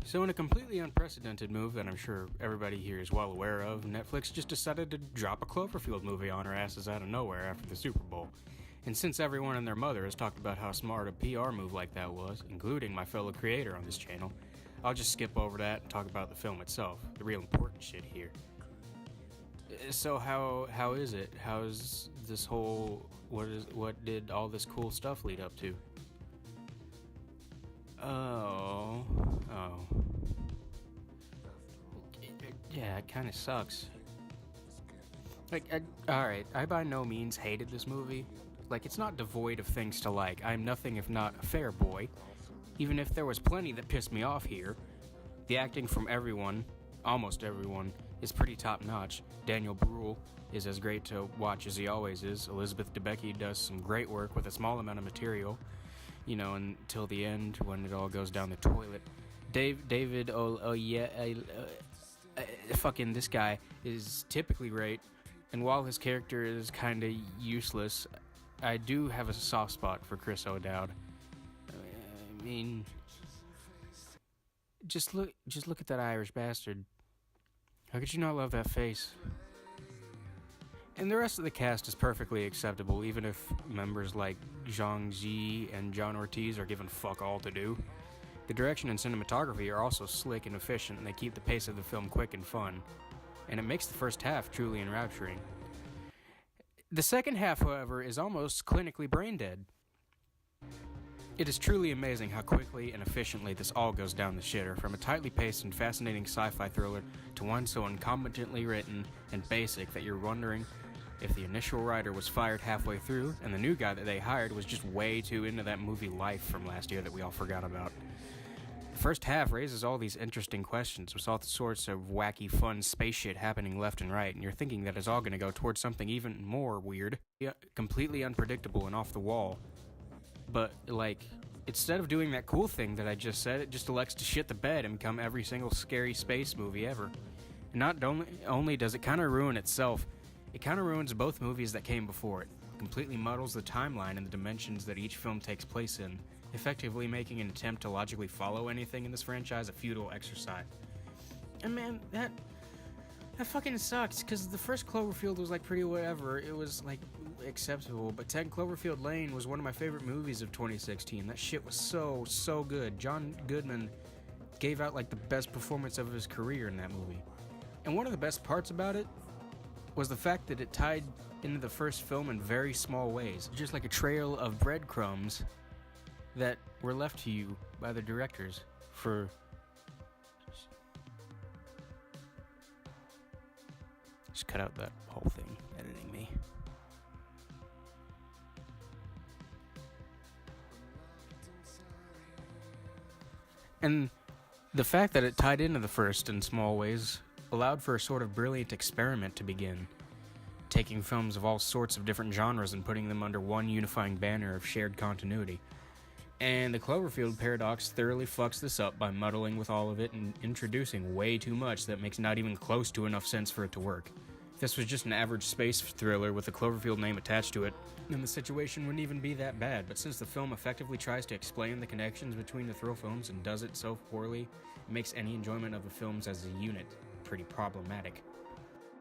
So in a completely unprecedented move that I'm sure everybody here is well aware of, Netflix just decided to drop a Cloverfield movie on our asses out of nowhere after the Super Bowl. And since everyone and their mother has talked about how smart a PR move like that was, including my fellow creator on this channel, I'll just skip over that and talk about the film itself, the real important shit here. So how is it? How's this whole what did all this cool stuff lead up to? Oh. Yeah, it kind of sucks. Alright, I by no means hated this movie. Like, it's not devoid of things to like. I'm nothing if not a fair boy. Even if there was plenty that pissed me off here. The acting from everyone, almost everyone, is pretty top-notch. Daniel Bruhl is as great to watch as he always is. Elizabeth Debicki does some great work with a small amount of material. You know, until the end when it all goes down the toilet. Fucking this guy is typically great, and while his character is kind of useless, I do have a soft spot for Chris O'Dowd. I mean, just look at that Irish bastard. How could you not love that face? And the rest of the cast is perfectly acceptable, even if members like Zhang Ji and John Ortiz are given fuck all to do. The direction and cinematography are also slick and efficient, and they keep the pace of the film quick and fun. And it makes the first half truly enrapturing. The second half, however, is almost clinically brain dead. It is truly amazing how quickly and efficiently this all goes down the shitter, from a tightly paced and fascinating sci-fi thriller to one so incompetently written and basic that you're wondering if the initial writer was fired halfway through and the new guy that they hired was just way too into that movie Life from last year that we all forgot about. The first half raises all these interesting questions with all sorts of wacky, fun space shit happening left and right, and you're thinking that it's all going to go towards something even more weird, completely unpredictable and off the wall. But, like, instead of doing that cool thing that I just said, it just elects to shit the bed and become every single scary space movie ever. And not only does it kind of ruin itself, it kind of ruins both movies that came before it. It completely muddles the timeline and the dimensions that each film takes place in, effectively making an attempt to logically follow anything in this franchise a futile exercise. And man, that fucking sucks, because the first Cloverfield was like pretty whatever. It was like acceptable, but 10 Cloverfield Lane was one of my favorite movies of 2016. That shit was so good. John Goodman gave out like the best performance of his career in that movie. And one of the best parts about it was the fact that it tied into the first film in very small ways, just like a trail of breadcrumbs that were left to you by the directors for... Just cut out that whole thing, editing me. And the fact that it tied into the first in small ways allowed for a sort of brilliant experiment to begin, taking films of all sorts of different genres and putting them under one unifying banner of shared continuity. And the Cloverfield paradox thoroughly fucks this up by muddling with all of it and introducing way too much that makes not even close to enough sense for it to work. If this was just an average space thriller with a Cloverfield name attached to it, then the situation wouldn't even be that bad, but since the film effectively tries to explain the connections between the thrill films and does it so poorly, it makes any enjoyment of the films as a unit pretty problematic.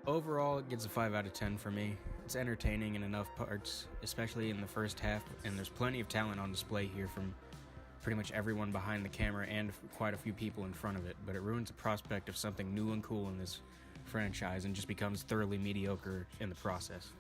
Overall, it gets a 5 out of 10 for me. It's entertaining in enough parts, especially in the first half, and there's plenty of talent on display here from pretty much everyone behind the camera and quite a few people in front of it, but it ruins the prospect of something new and cool in this franchise and just becomes thoroughly mediocre in the process.